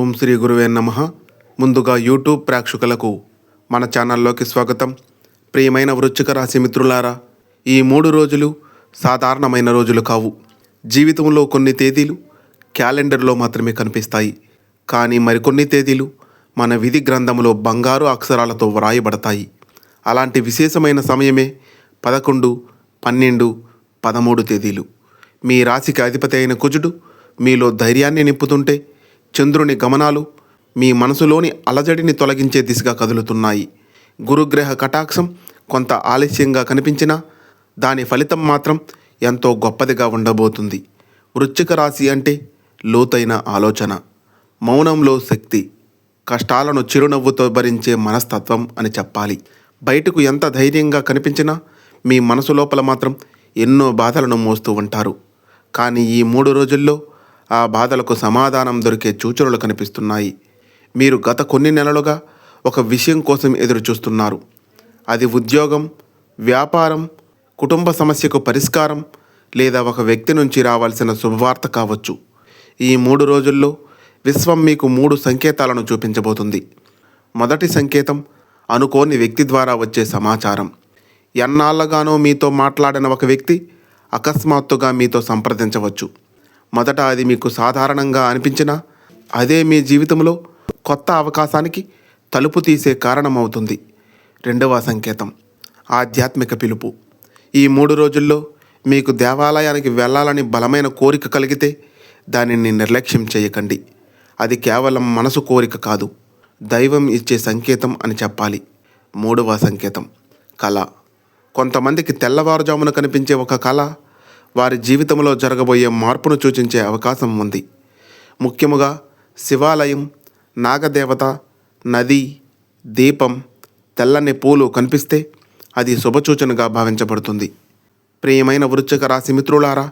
ఓం శ్రీ గురువే నమః. ముందుగా యూట్యూబ్ ప్రేక్షకులకు మన ఛానల్లోకి స్వాగతం. ప్రియమైన వృశ్చిక రాశి మిత్రులారా, ఈ 3 రోజులు సాధారణమైన రోజులు కావు. జీవితంలో కొన్ని తేదీలు క్యాలెండర్లో మాత్రమే కనిపిస్తాయి. కానీ మరికొన్ని తేదీలు మన విధి గ్రంథంలో బంగారు అక్షరాలతో వ్రాయబడతాయి. అలాంటి విశేషమైన సమయమే 11, 12, 13 తేదీలు. మీ రాశికి అధిపతి అయిన కుజుడు మీలో ధైర్యాన్ని నింపుతుంటే, చంద్రుని గమనాలు మీ మనసులోని అలజడిని తొలగించే దిశగా కదులుతున్నాయి. గురుగ్రహ కటాక్షం కొంత ఆలస్యంగా కనిపించినా దాని ఫలితం మాత్రం ఎంతో గొప్పదిగా ఉండబోతుంది. వృశ్చిక రాశి అంటే లోతైన ఆలోచన, మౌనంలో శక్తి, కష్టాలను చిరునవ్వుతో భరించే మనస్తత్వం అని చెప్పాలి. బయటకు ఎంత ధైర్యంగా కనిపించినా మీ మనసు లోపల మాత్రం ఎన్నో బాధలను మోస్తూ ఉంటారు. కానీ ఈ 3 రోజుల్లో ఆ బాధలకు సమాధానం దొరికే సూచనలు కనిపిస్తున్నాయి. మీరు గత కొన్ని నెలలుగా ఒక విషయం కోసం ఎదురు చూస్తున్నారు. అది ఉద్యోగం, వ్యాపారం, కుటుంబ సమస్యకు పరిష్కారం, లేదా ఒక వ్యక్తి నుంచి రావాల్సిన శుభవార్త కావచ్చు. ఈ 3 రోజుల్లో విశ్వం మీకు 3 సంకేతాలను చూపించబోతుంది. మొదటి సంకేతం అనుకోని వ్యక్తి ద్వారా వచ్చే సమాచారం. ఎన్నాళ్ళగానో మీతో మాట్లాడిన ఒక వ్యక్తి అకస్మాత్తుగా మీతో సంప్రదించవచ్చు. మొదట అది మీకు సాధారణంగా అనిపించినా అదే మీ జీవితంలో కొత్త అవకాశానికి తలుపు తీసే కారణమవుతుంది. రెండవ సంకేతం ఆధ్యాత్మిక పిలుపు. ఈ 3 రోజుల్లో మీకు దేవాలయానికి వెళ్ళాలని బలమైన కోరిక కలిగితే దానిని నిర్లక్ష్యం చేయకండి. అది కేవలం మనసు కోరిక కాదు, దైవం ఇచ్చే సంకేతం అని చెప్పాలి. మూడవ సంకేతం కళ. కొంతమందికి తెల్లవారుజామున కనిపించే ఒక కళ వారి జీవితంలో జరగబోయే మార్పును సూచించే అవకాశం ఉంది. ముఖ్యముగా శివాలయం, నాగదేవత, నది, దీపం, తెల్లని పూలు కనిపిస్తే అది శుభసూచనగా భావించబడుతుంది. ప్రియమైన వృశ్చిక రాశి మిత్రులారా,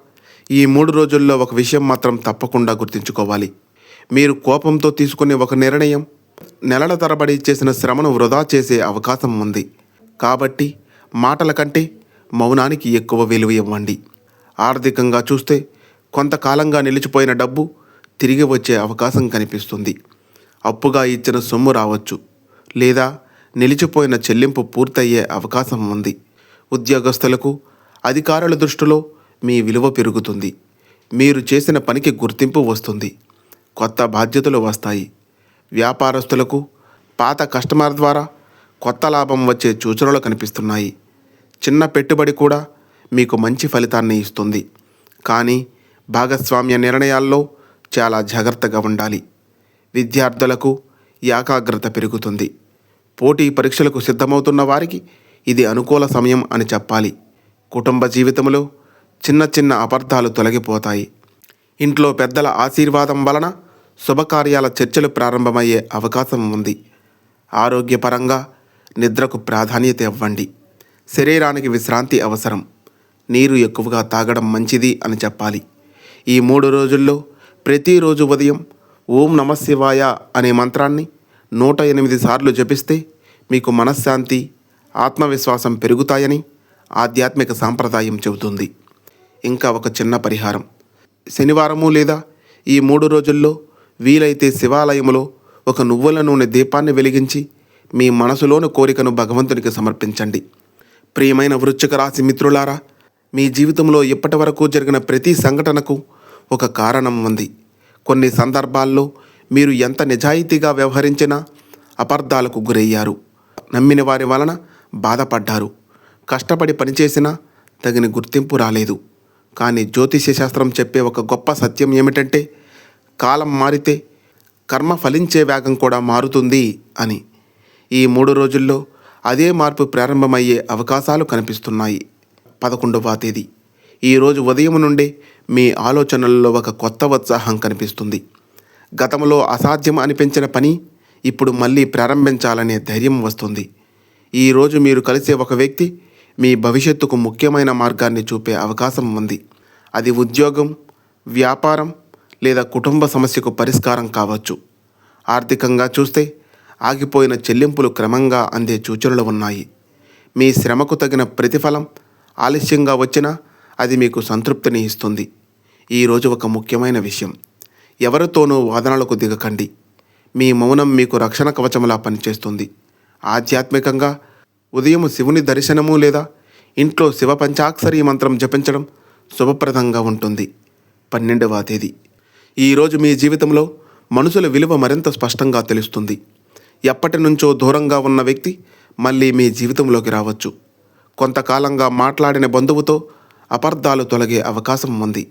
ఈ 3 రోజుల్లో ఒక విషయం మాత్రం తప్పకుండా గుర్తుంచుకోవాలి. మీరు కోపంతో తీసుకునే ఒక నిర్ణయం నెలల తరబడి చేసిన శ్రమను వృధా చేసే అవకాశం ఉంది. కాబట్టి మాటల కంటే మౌనానికి ఎక్కువ విలువ ఇవ్వండి. ఆర్థికంగా చూస్తే కొంతకాలంగా నిలిచిపోయిన డబ్బు తిరిగి వచ్చే అవకాశం కనిపిస్తుంది. అప్పుగా ఇచ్చిన సొమ్ము రావచ్చు, లేదా నిలిచిపోయిన చెల్లింపు పూర్తయ్యే అవకాశం ఉంది. ఉద్యోగస్తులకు అధికారుల దృష్టిలో మీ విలువ పెరుగుతుంది. మీరు చేసిన పనికి గుర్తింపు వస్తుంది. కొత్త బాధ్యతలు వస్తాయి. వ్యాపారస్తులకు పాత కస్టమర్ ద్వారా కొత్త లాభం వచ్చే సూచనలు కనిపిస్తున్నాయి. చిన్న పెట్టుబడి కూడా మీకు మంచి ఫలితాన్ని ఇస్తుంది. కానీ భాగస్వామ్య నిర్ణయాల్లో చాలా జాగ్రత్తగా ఉండాలి. విద్యార్థులకు ఏకాగ్రత పెరుగుతుంది. పోటీ పరీక్షలకు సిద్ధమవుతున్న వారికి ఇది అనుకూల సమయం అని చెప్పాలి. కుటుంబ జీవితంలో చిన్న చిన్న అపార్థాలు తొలగిపోతాయి. ఇంట్లో పెద్దల ఆశీర్వాదం వలన శుభకార్యాల చర్చలు ప్రారంభమయ్యే అవకాశం ఉంది. ఆరోగ్యపరంగా నిద్రకు ప్రాధాన్యత ఇవ్వండి. శరీరానికి విశ్రాంతి అవసరం. నీరు ఎక్కువగా తాగడం మంచిది అని చెప్పాలి. ఈ 3 రోజుల్లో ప్రతిరోజు ఉదయం ఓం నమఃశివాయ అనే మంత్రాన్ని 108 సార్లు జపిస్తే మీకు మనశ్శాంతి, ఆత్మవిశ్వాసం పెరుగుతాయని ఆధ్యాత్మిక సాంప్రదాయం చెబుతుంది. ఇంకా ఒక చిన్న పరిహారం. శనివారము లేదా ఈ 3 రోజుల్లో వీలైతే శివాలయములో ఒక నువ్వుల నూనె దీపాన్ని వెలిగించి మీ మనసులోని కోరికను భగవంతునికి సమర్పించండి. ప్రియమైన వృశ్చిక రాశి మిత్రులారా, మీ జీవితంలో ఇప్పటి వరకు జరిగిన ప్రతి సంఘటనకు ఒక కారణం ఉంది. కొన్ని సందర్భాల్లో మీరు ఎంత నిజాయితీగా వ్యవహరించినా అపార్థాలకు గురయ్యారు. నమ్మిన వారి వలన బాధపడ్డారు. కష్టపడి పనిచేసినా తగిన గుర్తింపు రాలేదు. కానీ జ్యోతిష్య శాస్త్రం చెప్పే ఒక గొప్ప సత్యం ఏమిటంటే, కాలం మారితే కర్మ ఫలించే వేగం కూడా మారుతుంది అని. ఈ 3 రోజుల్లో అదే మార్పు ప్రారంభమయ్యే అవకాశాలు కనిపిస్తున్నాయి. 11వ తేదీ ఈరోజు ఉదయం నుండే మీ ఆలోచనల్లో ఒక కొత్త ఉత్సాహం కనిపిస్తుంది. గతంలో అసాధ్యం అనిపించిన పని ఇప్పుడు మళ్ళీ ప్రారంభించాలనే ధైర్యం వస్తుంది. ఈరోజు మీరు కలిసే ఒక వ్యక్తి మీ భవిష్యత్తుకు ముఖ్యమైన మార్గాన్ని చూపే అవకాశం ఉంది. అది ఉద్యోగం, వ్యాపారం లేదా కుటుంబ సమస్యకు పరిష్కారం కావచ్చు. ఆర్థికంగా చూస్తే ఆగిపోయిన చెల్లింపులు క్రమంగా అందే సూచనలు ఉన్నాయి. మీ శ్రమకు తగిన ప్రతిఫలం ఆలస్యంగా వచ్చినా అది మీకు సంతృప్తిని ఇస్తుంది. ఈరోజు ఒక ముఖ్యమైన విషయం, ఎవరితోనూ వాదనలకు దిగకండి. మీ మౌనం మీకు రక్షణ కవచములా పనిచేస్తుంది. ఆధ్యాత్మికంగా ఉదయం శివుని దర్శనము లేదా ఇంట్లో శివ పంచాక్షరి మంత్రం జపించడం శుభప్రదంగా ఉంటుంది. 12వ తేదీ ఈరోజు మీ జీవితంలో మనుషుల విలువ మరింత స్పష్టంగా తెలుస్తుంది. ఎప్పటి నుంచో దూరంగా ఉన్న వ్యక్తి మళ్ళీ మీ జీవితంలోకి రావచ్చు. కొంతకాలంగా మాట్లాడిన బంధువుతో అపార్థాలు తొలగే అవకాశం ఉంది.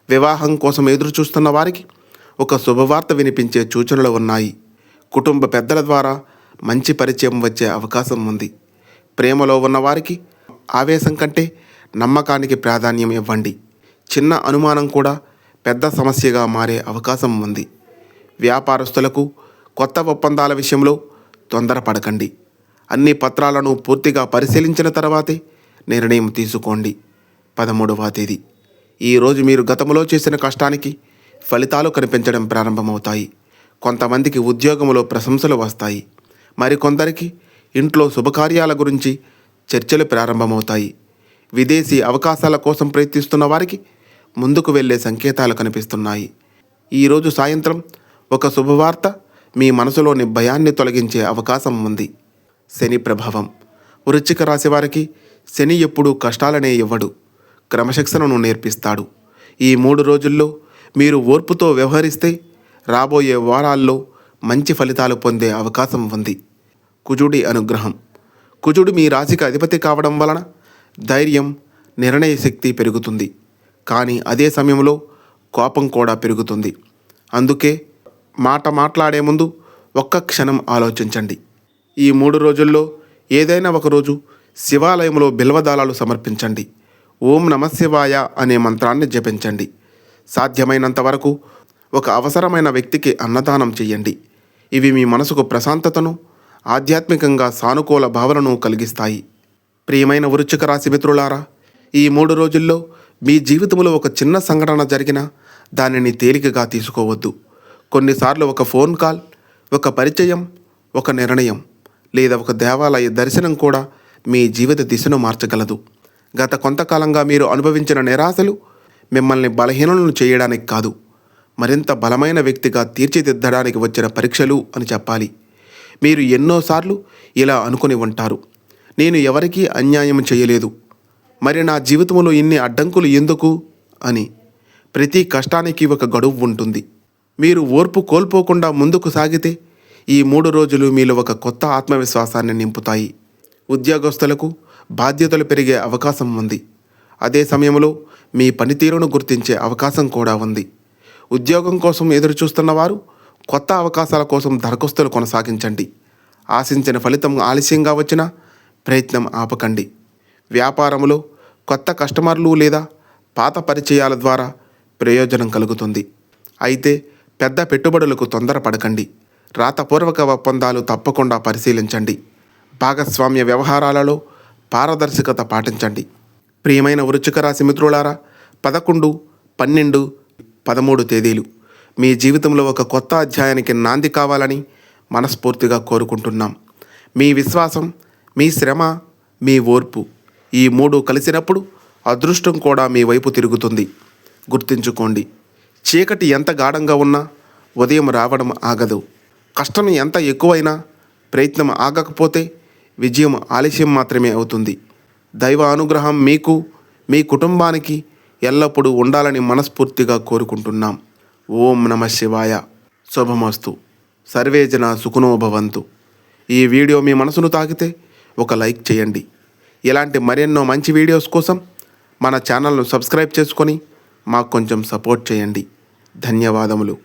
వివాహం కోసం ఎదురు చూస్తున్న వారికి ఒక శుభవార్త వినిపించే సూచనలు ఉన్నాయి. కుటుంబ పెద్దల ద్వారా మంచి పరిచయం వచ్చే అవకాశం ఉంది. ప్రేమలో ఉన్నవారికి ఆవేశం కంటే నమ్మకానికి ప్రాధాన్యం ఇవ్వండి. చిన్న అనుమానం కూడా పెద్ద సమస్యగా మారే అవకాశం ఉంది. వ్యాపారస్తులకు కొత్త ఒప్పందాల విషయంలో తొందరపడకండి. అన్ని పత్రాలను పూర్తిగా పరిశీలించిన తర్వాతే నిర్ణయం తీసుకోండి. 13వ తేదీ ఈరోజు మీరు గతంలో చేసిన కష్టానికి ఫలితాలు కనిపించడం ప్రారంభమవుతాయి. కొంతమందికి ఉద్యోగంలో ప్రశంసలు వస్తాయి. మరికొందరికి ఇంట్లో శుభకార్యాల గురించి చర్చలు ప్రారంభమవుతాయి. విదేశీ అవకాశాల కోసం ప్రయత్నిస్తున్న వారికి ముందుకు వెళ్ళే సంకేతాలు కనిపిస్తున్నాయి. ఈరోజు సాయంత్రం ఒక శుభవార్త మీ మనసులోని భయాన్ని తొలగించే అవకాశం ఉంది. శని ప్రభావం. వృశ్చిక రాశి వారికి శని ఎప్పుడూ కష్టాలనే ఇవ్వడు, క్రమశిక్షణను నేర్పిస్తాడు. ఈ 3 రోజుల్లో మీరు ఓర్పుతో వ్యవహరిస్తే రాబోయే వారాల్లో మంచి ఫలితాలు పొందే అవకాశం ఉంది. కుజుడి అనుగ్రహం. కుజుడు మీ రాశికి అధిపతి కావడం వలన ధైర్యం, నిర్ణయ శక్తి పెరుగుతుంది. కానీ అదే సమయంలో కోపం కూడా పెరుగుతుంది. అందుకే మాట్లాడే ముందు ఒక్క క్షణం ఆలోచించండి. ఈ 3 రోజుల్లో ఏదైనా ఒకరోజు శివాలయంలో బిల్వదళాలు సమర్పించండి. ఓం నమశివాయ అనే మంత్రాన్ని జపించండి. సాధ్యమైనంత వరకు ఒక అవసరమైన వ్యక్తికి అన్నదానం చేయండి. ఇవి మీ మనసుకు ప్రశాంతతను, ఆధ్యాత్మికంగా సానుకూల భావనను కలిగిస్తాయి. ప్రియమైన వృశ్చిక రాశి మిత్రులారా, ఈ 3 రోజుల్లో మీ జీవితంలో ఒక చిన్న సంఘటన జరిగినా దానిని తేలికగా తీసుకోవద్దు. కొన్నిసార్లు ఒక ఫోన్ కాల్, ఒక పరిచయం, ఒక నిర్ణయం లేదా ఒక దేవాలయ దర్శనం కూడా మీ జీవిత దిశను మార్చగలదు. గత కొంతకాలంగా మీరు అనుభవించిన నిరాశలు మిమ్మల్ని బలహీనులను చేయడానికి కాదు, మరింత బలమైన వ్యక్తిగా తీర్చిదిద్దడానికి వచ్చిన పరీక్షలు అని చెప్పాలి. మీరు ఎన్నోసార్లు ఇలా అనుకుని ఉంటారు, నేను ఎవరికీ అన్యాయం చేయలేదు, మరి నా జీవితంలో ఇన్ని అడ్డంకులు ఎందుకు అని. ప్రతి కష్టానికి ఒక గడువు ఉంటుంది. మీరు ఓర్పు కోల్పోకుండా ముందుకు సాగితే ఈ 3 రోజులు మీలో ఒక కొత్త ఆత్మవిశ్వాసాన్ని నింపుతాయి. ఉద్యోగస్తులకు బాధ్యతలు పెరిగే అవకాశం ఉంది. అదే సమయంలో మీ పనితీరును గుర్తించే అవకాశం కూడా ఉంది. ఉద్యోగం కోసం ఎదురు చూస్తున్న వారు కొత్త అవకాశాల కోసం దరఖాస్తులు కొనసాగించండి. ఆశించిన ఫలితం ఆలస్యంగా వచ్చినా ప్రయత్నం ఆపకండి. వ్యాపారంలో కొత్త కస్టమర్లు లేదా పాత పరిచయాల ద్వారా ప్రయోజనం కలుగుతుంది. అయితే పెద్ద పెట్టుబడులకు తొందరపడకండి. రాతపూర్వక ఒప్పందాలు తప్పకుండా పరిశీలించండి. భాగస్వామ్య వ్యవహారాలలో పారదర్శకత పాటించండి. ప్రియమైన వృశ్చిక రాశి మిత్రులారా, 11, 12, 13 తేదీలు మీ జీవితంలో ఒక కొత్త అధ్యాయానికి నాంది కావాలని మనస్ఫూర్తిగా కోరుకుంటున్నాం. మీ విశ్వాసం, మీ శ్రమ, మీ ఓర్పు ఈ 3 కలిసినప్పుడు అదృష్టం కూడా మీ వైపు తిరుగుతుంది. గుర్తుంచుకోండి, చీకటి ఎంత గాఢంగా ఉన్నా ఉదయం రావడం ఆగదు. కష్టం ఎంత ఎక్కువైనా ప్రయత్నం ఆగకపోతే విజయం ఆలస్యం మాత్రమే అవుతుంది. దైవ అనుగ్రహం మీకు, మీ కుటుంబానికి ఎల్లప్పుడూ ఉండాలని మనస్ఫూర్తిగా కోరుకుంటున్నాం. ఓం నమః శివాయ. శుభమస్తు. సర్వే జన సుఖినో భవంతు. ఈ వీడియో మీ మనసును తాకితే ఒక లైక్ చేయండి. ఇలాంటి మరెన్నో మంచి వీడియోస్ కోసం మన ఛానల్ను సబ్స్క్రైబ్ చేసుకొని మాకు కొంచెం సపోర్ట్ చేయండి. ధన్యవాదములు.